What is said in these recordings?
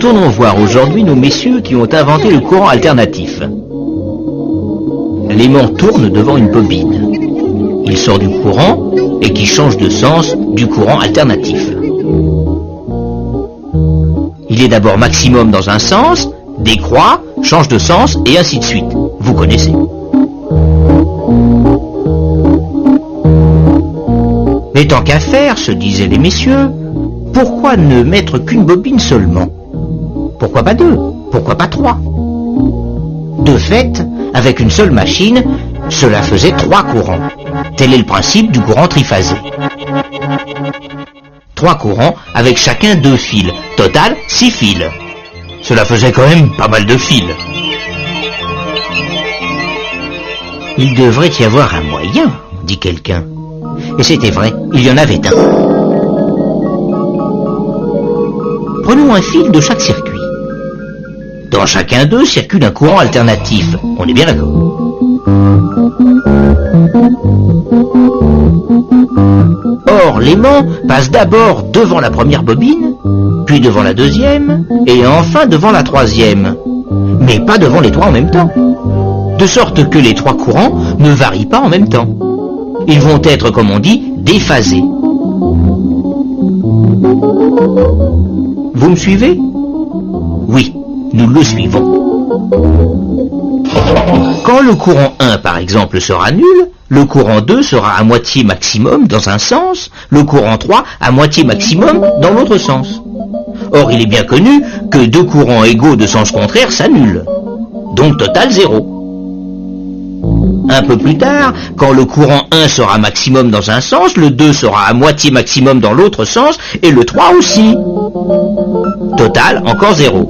Retournons voir aujourd'hui nos messieurs qui ont inventé le courant alternatif. L'aimant tourne devant une bobine. Il sort du courant et qui change de sens du courant alternatif. Il est d'abord maximum dans un sens, décroît, change de sens et ainsi de suite. Vous connaissez. Mais tant qu'à faire, se disaient les messieurs, pourquoi ne mettre qu'une bobine seulement? Pourquoi pas deux? Pourquoi pas trois? De fait, avec une seule machine, cela faisait 3 courants. Tel est le principe du courant triphasé. 3 courants avec chacun 2 fils. Total, 6 fils. Cela faisait quand même pas mal de fils. Il devrait y avoir un moyen, dit quelqu'un. Et c'était vrai, il y en avait un. Prenons un fil de chaque circuit. Dans chacun d'eux circule un courant alternatif. On est bien d'accord. Or, l'aimant passe d'abord devant la première bobine, puis devant la deuxième, et enfin devant la troisième. Mais pas devant les 3 en même temps. De sorte que les 3 courants ne varient pas en même temps. Ils vont être, comme on dit, déphasés. Vous me suivez? Oui, nous le suivons. Quand le courant 1, par exemple, sera nul, le courant 2 sera à moitié maximum dans un sens, le courant 3 à moitié maximum dans l'autre sens. Or, il est bien connu que 2 courants égaux de sens contraire s'annulent. Donc total 0. Un peu plus tard, quand le courant 1 sera maximum dans un sens, le 2 sera à moitié maximum dans l'autre sens, et le 3 aussi. Total, encore 0.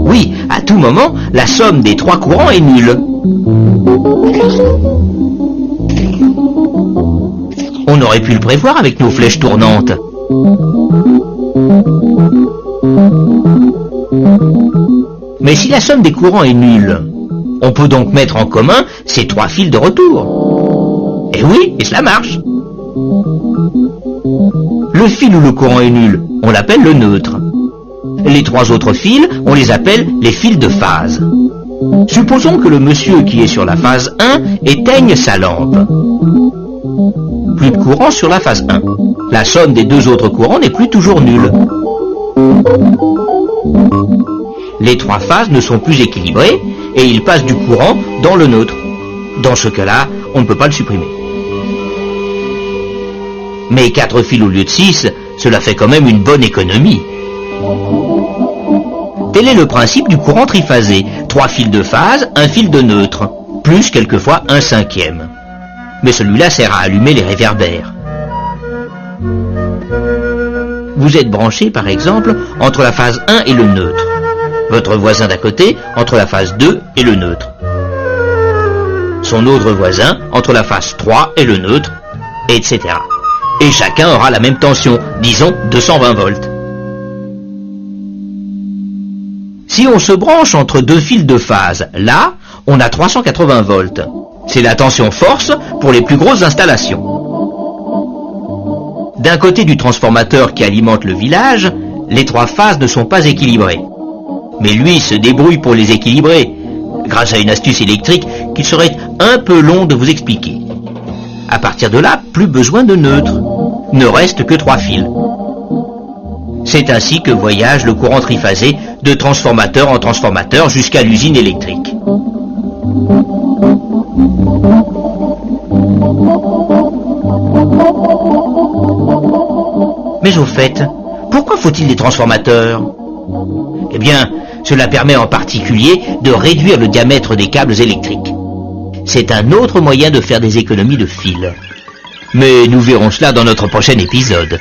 Oui, à tout moment, la somme des 3 courants est nulle. On aurait pu le prévoir avec nos flèches tournantes. Mais si la somme des courants est nulle, on peut donc mettre en commun ces 3 fils de retour. Et oui, et cela marche. Le fil où le courant est nul, on l'appelle le neutre. Les 3 autres fils, on les appelle les fils de phase. Supposons que le monsieur qui est sur la phase 1 éteigne sa lampe. Plus de courant sur la phase 1. La somme des 2 autres courants n'est plus toujours nulle. Les 3 phases ne sont plus équilibrées et il passe du courant dans le neutre. Dans ce cas-là, on ne peut pas le supprimer. Mais 4 fils au lieu de 6, cela fait quand même une bonne économie. Tel est le principe du courant triphasé. 3 fils de phase, 1 fil de neutre, plus quelquefois 1/5. Mais celui-là sert à allumer les réverbères. Vous êtes branché, par exemple, entre la phase 1 et le neutre. Votre voisin d'à côté entre la phase 2 et le neutre. Son autre voisin entre la phase 3 et le neutre, etc. Et chacun aura la même tension, disons 220 volts. Si on se branche entre 2 fils de phase, là, on a 380 volts. C'est la tension force pour les plus grosses installations. D'un côté du transformateur qui alimente le village, les 3 phases ne sont pas équilibrées. Mais lui se débrouille pour les équilibrer, grâce à une astuce électrique qu'il serait un peu long de vous expliquer. À partir de là, plus besoin de neutre. Ne reste que 3 fils. C'est ainsi que voyage le courant triphasé de transformateur en transformateur jusqu'à l'usine électrique. Mais au fait, pourquoi faut-il des transformateurs? Eh bien, cela permet en particulier de réduire le diamètre des câbles électriques. C'est un autre moyen de faire des économies de fil. Mais nous verrons cela dans notre prochain épisode.